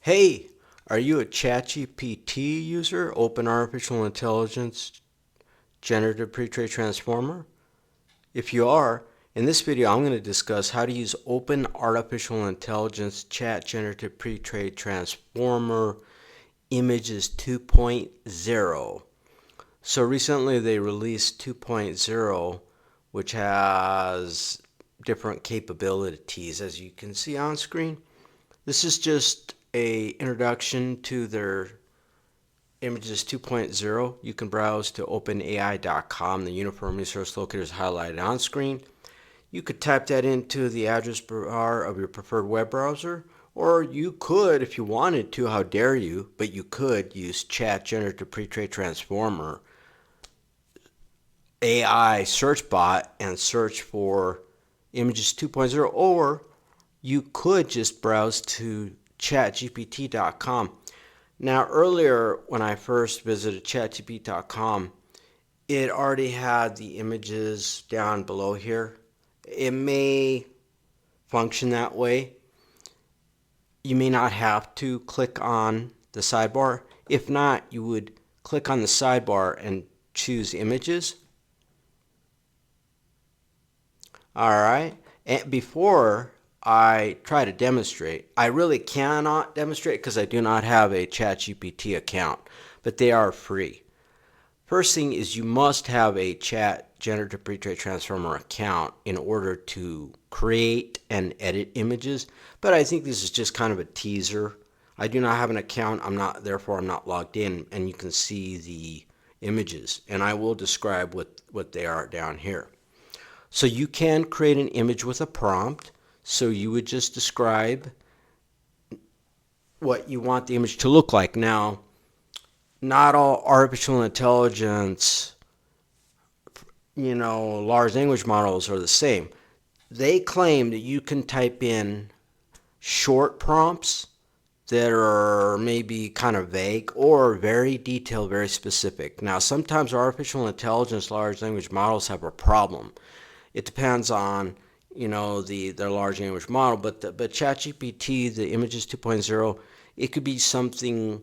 Hey, are you a ChatGPT user, Open Artificial Intelligence Generative Pre-trained Transformer? If you are, in this video I'm going to discuss how to use Open Artificial Intelligence Chat Generative Pre-trained Transformer Images 2.0. So recently they released 2.0, which has different capabilities as you can see on screen. This is just a introduction to their Images 2.0. You can browse to openai.com. The uniform resource locator is highlighted on screen. You could type that into the address bar of your preferred web browser, or you could, if you wanted to, how dare you, but you could use Chat Generative Pre-trained Transformer AI search bot and search for Images 2.0, or you could just browse to chatgpt.com. Now, earlier when I first visited chatgpt.com, it already had the images down below here. It may function that way. You may not have to click on the sidebar. If not, you would click on the sidebar and choose images. Alright, and before I try to demonstrate, I really cannot demonstrate because I do not have a ChatGPT account, but they are free. First thing is you must have a Chat Generative Pre-trained Transformer account in order to create and edit images, but I think this is just kind of a teaser. I do not have an account, therefore I'm not logged in, and you can see the images, and I will describe what they are down here. So you can create an image with a prompt. So you would just describe what you want the image to look like. Now, not all artificial intelligence, large language models are the same. They claim that you can type in short prompts that are maybe kind of vague or very detailed, very specific. Now, sometimes artificial intelligence large language models have a problem. It depends on, their large language model, but ChatGPT, the Images 2.0, it could be something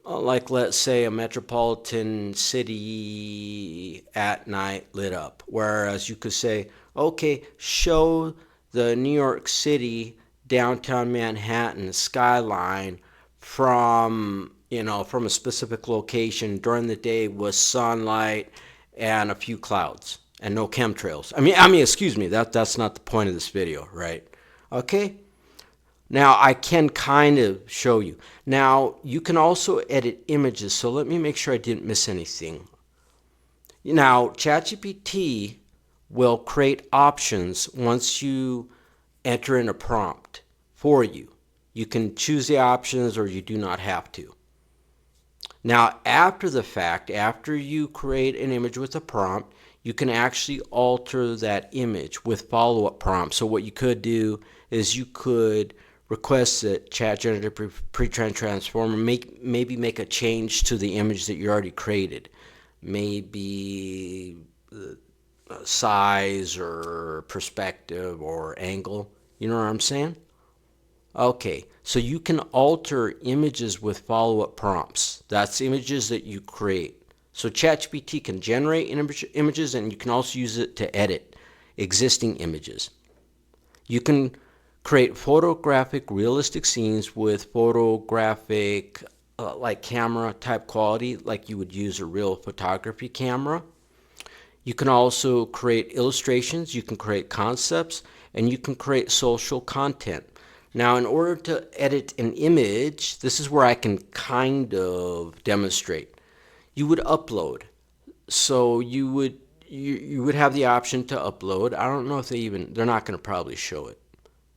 like, let's say, a metropolitan city at night lit up. Whereas you could say, okay, show the New York City downtown Manhattan skyline from a specific location during the day with sunlight and a few clouds and no chemtrails. Excuse me, that's not the point of this video, right? Okay? Now, I can kind of show you. Now, you can also edit images, so let me make sure I didn't miss anything. Now, ChatGPT will create options once you enter in a prompt for you. You can choose the options or you do not have to. Now, after the fact, after you create an image with a prompt, you can actually alter that image with follow-up prompts. So what you could do is you could request that Chat Generative Pre-trained Transformer maybe make a change to the image that you already created. Maybe size or perspective or angle. You know what I'm saying? Okay, so you can alter images with follow-up prompts. That's images that you create. So ChatGPT can generate images, and you can also use it to edit existing images. You can create photographic realistic scenes with photographic like camera type quality, like you would use a real photography camera. You can also create illustrations, you can create concepts, and you can create social content. Now, in order to edit an image, this is where I can kind of demonstrate. You would upload. So you would have the option to upload. I don't know if they're not going to probably show it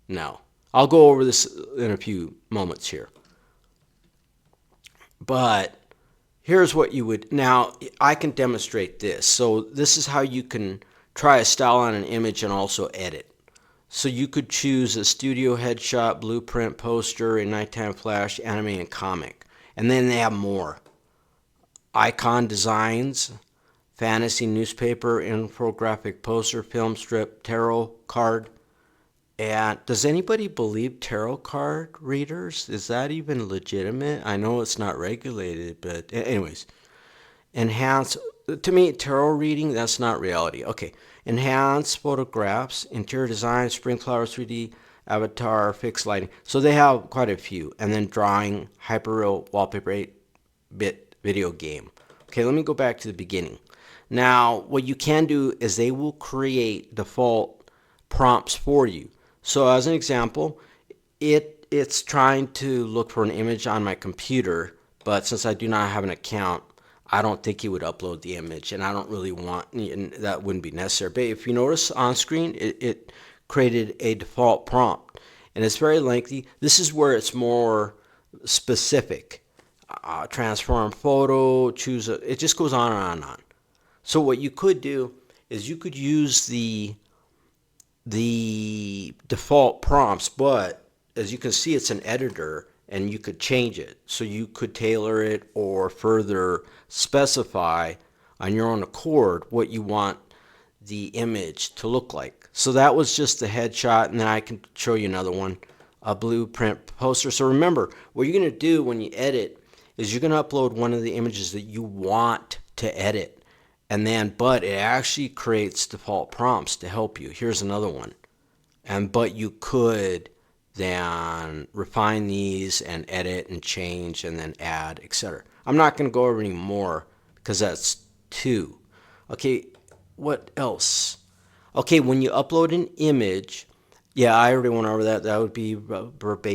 now. I'll go over this in a few moments here. But here's what you would, now I can demonstrate this. So this is how you can try a style on an image and also edit. So you could choose a studio headshot, blueprint, poster, a nighttime flash, anime, and comic. And then they have more. Icon designs, fantasy newspaper, infographic poster, film strip, tarot card, And does anybody believe tarot card readers? Is that even legitimate? I know it's not regulated, but anyways, enhance, to me, tarot reading, that's not reality. Okay, enhance photographs, interior design, spring flowers 3D, avatar, fixed lighting. So they have quite a few. And then drawing, hyperreal wallpaper, 8-bit video game. Okay, let me go back to the beginning. Now, what you can do is they will create default prompts for you. So as an example, it's trying to look for an image on my computer, but since I do not have an account, I don't think it would upload the image, and I don't really want, and that wouldn't be necessary. But if you notice on screen, it created a default prompt, and it's very lengthy. This is where it's more specific. Transform photo, choose a, it just goes on and on and on. So what you could do is you could use the default prompts, but as you can see, it's an editor and you could change it. So you could tailor it or further specify on your own accord what you want the image to look like. So that was just the headshot, and then I can show you another one, a blueprint poster. So remember, what you're going to do when you edit is you're going to upload one of the images that you want to edit. And then, but it actually creates default prompts to help you. Here's another one. But you could then refine these and edit and change and then add, etc. I'm not going to go over any more because that's two. Okay, what else? Okay, when you upload an image, yeah, I already went over that. That would be verbatim,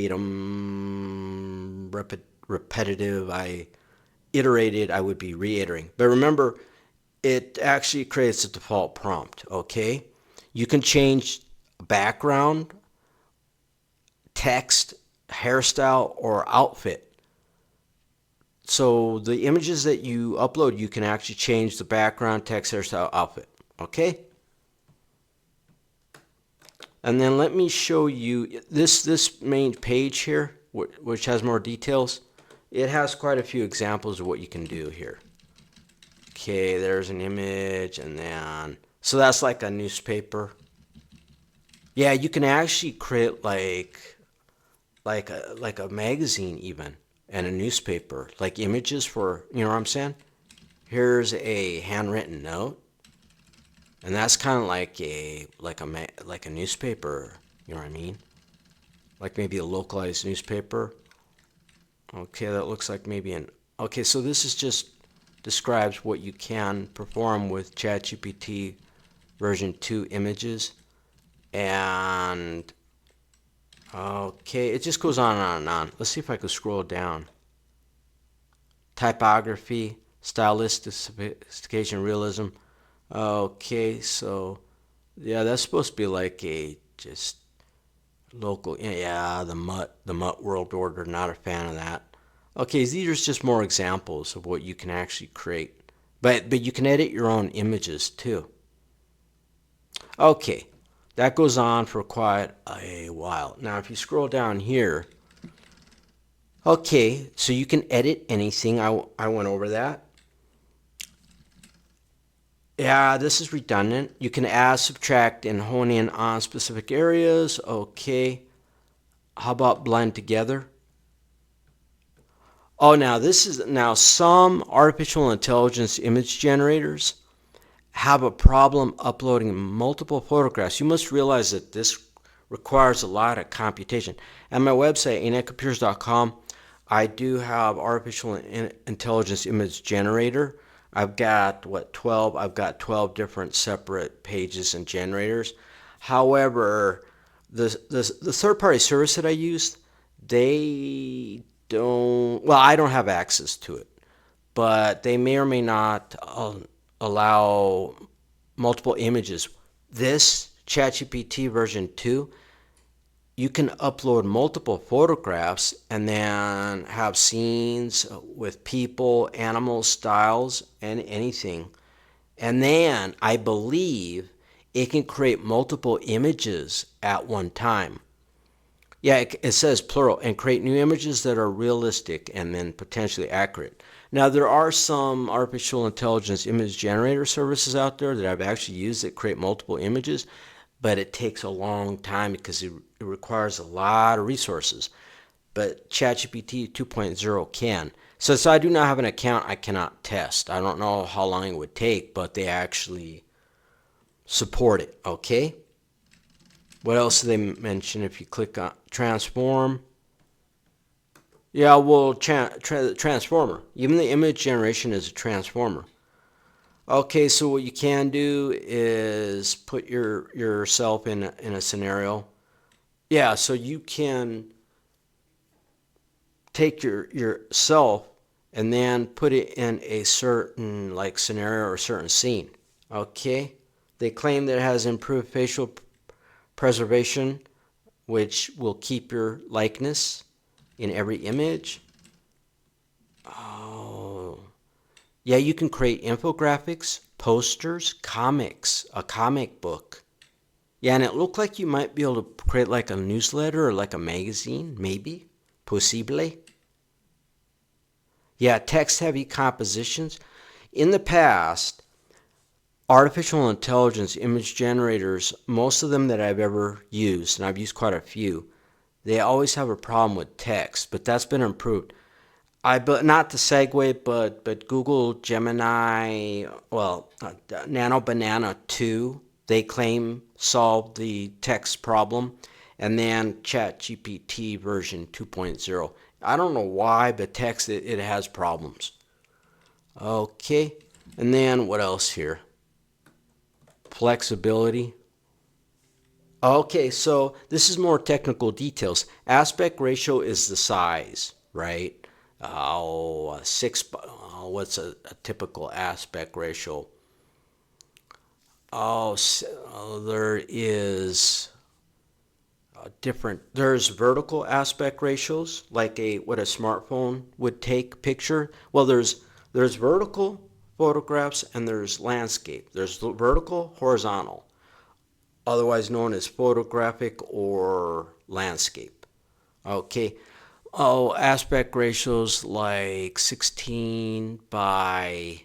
repetitive. I iterated, I would be reiterating. But remember, it actually creates a default prompt, okay? You can change background, text, hairstyle, or outfit. So the images that you upload, you can actually change the background, text, hairstyle, outfit, okay? And then let me show you this main page here, which has more details. It has quite a few examples of what you can do here. Okay, there's an image, and then, so that's like a newspaper. Yeah, you can actually create like a magazine even, and a newspaper, like images for, you know what I'm saying? Here's a handwritten note, and that's kind of like a newspaper, you know what I mean? Like maybe a localized newspaper. Okay, that looks like maybe an, okay, so this is just describes what you can perform with ChatGPT version 2 images. And okay, it just goes on and on and on. Let's see if I can scroll down. Typography, stylistic sophistication, realism. Okay, so yeah, that's supposed to be like a just local. Yeah, the Mutt World Order. Not a fan of that. Okay, these are just more examples of what you can actually create. But you can edit your own images too. Okay, that goes on for quite a while. Now, if you scroll down here, okay, so you can edit anything. I went over that. Yeah, this is redundant. You can add, subtract, and hone in on specific areas. Okay. How about blend together? Oh, now some artificial intelligence image generators have a problem uploading multiple photographs. You must realize that this requires a lot of computation. At my website, anetcomputers.com, I do have artificial intelligence image generator. I've got 12? I've got 12 different separate pages and generators. However, the third-party service that I use, they don't, well, I don't have access to it, but they may or may not allow multiple images. This ChatGPT version 2, you can upload multiple photographs and then have scenes with people, animals, styles, and anything. And then I believe it can create multiple images at one time. Yeah, it says plural, and create new images that are realistic and then potentially accurate. Now, there are some artificial intelligence image generator services out there that I've actually used that create multiple images. but it takes a long time because it requires a lot of resources. But ChatGPT 2.0 can. Since I do not have an account, I cannot test. I don't know how long it would take, but they actually support it, okay? What else do they mention if you click on transform? Yeah, well, transformer. Even the image generation is a transformer. Okay, so what you can do is put yourself in a scenario. Yeah, so you can take yourself and then put it in a certain like scenario or certain scene. Okay, they claim that it has improved facial preservation, which will keep your likeness in every image. Oh, yeah, you can create infographics, posters, comics, a comic book. Yeah, and it looked like you might be able to create like a newsletter or like a magazine, maybe, possibly. Yeah, text-heavy compositions. In the past, artificial intelligence image generators, most of them that I've ever used, and I've used quite a few, they always have a problem with text, but that's been improved. But not to segue, but Google Gemini, well, Nano Banana 2, they claim solved the text problem, and then ChatGPT version 2.0. I don't know why, but text it has problems. Okay, and then what else here? Flexibility. Okay, so this is more technical details. Aspect ratio is the size, right? What's a typical aspect ratio? There is there's vertical aspect ratios, like what a smartphone would take picture. Well, there's vertical photographs and there's landscape. There's vertical, horizontal, otherwise known as photographic or landscape. Okay. Oh, aspect ratios like 16 by,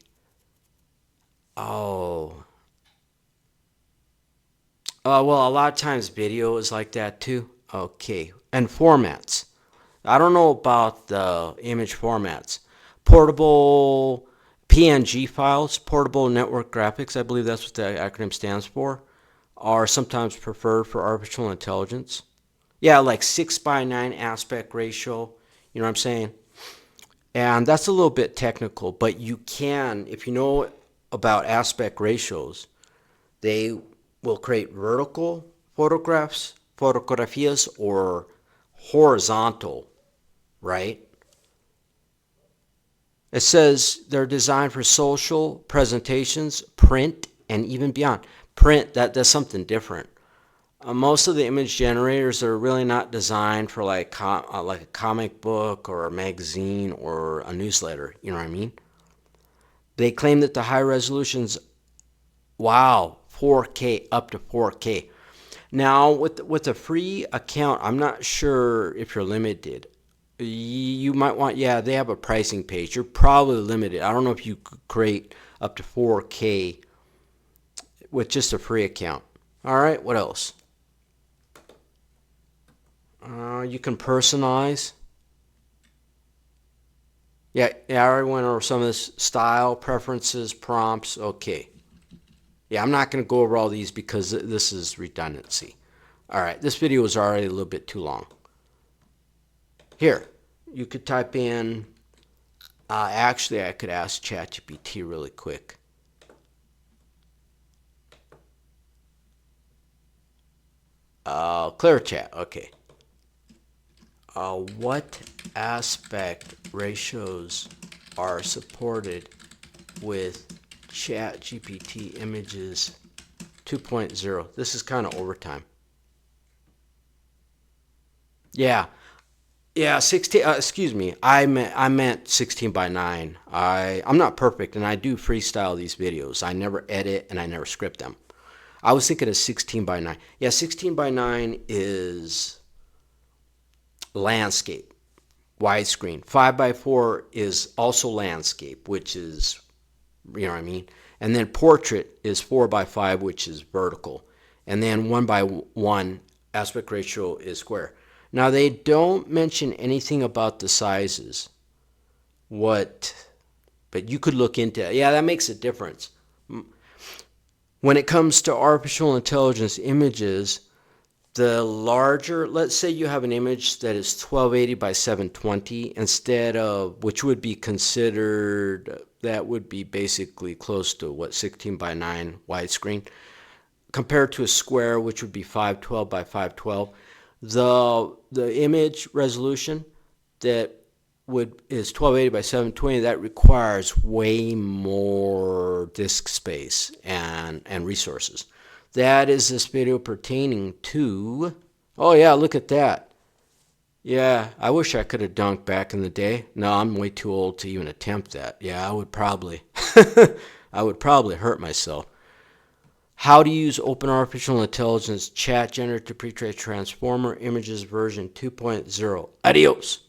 oh, well, a lot of times video is like that too. Okay. And formats. I don't know about the image formats. Portable PNG files, portable network graphics, I believe that's what the acronym stands for, are sometimes preferred for artificial intelligence. Yeah, like 6 by 9 aspect ratio. You know what I'm saying? And that's a little bit technical, but you can, if you know about aspect ratios, they will create vertical photografias, or horizontal, right? It says they're designed for social presentations, print, and even beyond. Print, that's something different. Most of the image generators are really not designed for like a comic book or a magazine or a newsletter. You know what I mean? They claim that the high resolutions, wow, 4K, up to 4K. Now with a free account, I'm not sure if you're limited. You might want, yeah, they have a pricing page. You're probably limited. I don't know if you could create up to 4K with just a free account. All right, what else? You can personalize. Yeah, I already went over some of this. Style, preferences, prompts. Okay. Yeah, I'm not going to go over all these because this is redundancy. All right, this video is already a little bit too long. Here, you could type in, actually I could ask ChatGPT really quick. Clear chat, okay. What aspect ratios are supported with ChatGPT Images 2.0? This is kind of overtime. Yeah, 16. Excuse me. I meant 16 by 9. I'm not perfect, and I do freestyle these videos. I never edit and I never script them. I was thinking of 16 by 9. Yeah, 16 by 9 is landscape, widescreen. 5 by 4 is also landscape, which is, you know what I mean? And then portrait is 4 by 5, which is vertical. and then 1:1 aspect ratio is square. Now they don't mention anything about the sizes. But you could look into it. Yeah, that makes a difference. When it comes to artificial intelligence images, the larger, let's say you have an image that is 1280 by 720 instead of, which would be considered, that would be basically close to what, 16 by 9 widescreen, compared to a square, which would be 512 by 512. The image resolution that is 1280 by 720, that requires way more disk space and resources. That is this video pertaining to, oh yeah, look at that. Yeah, I wish I could have dunked back in the day. No, I'm way too old to even attempt that. Yeah, I would probably I would probably hurt myself. How to use Open Artificial Intelligence Chat Generative Pre-trained Transformer Images version 2.0. Adios.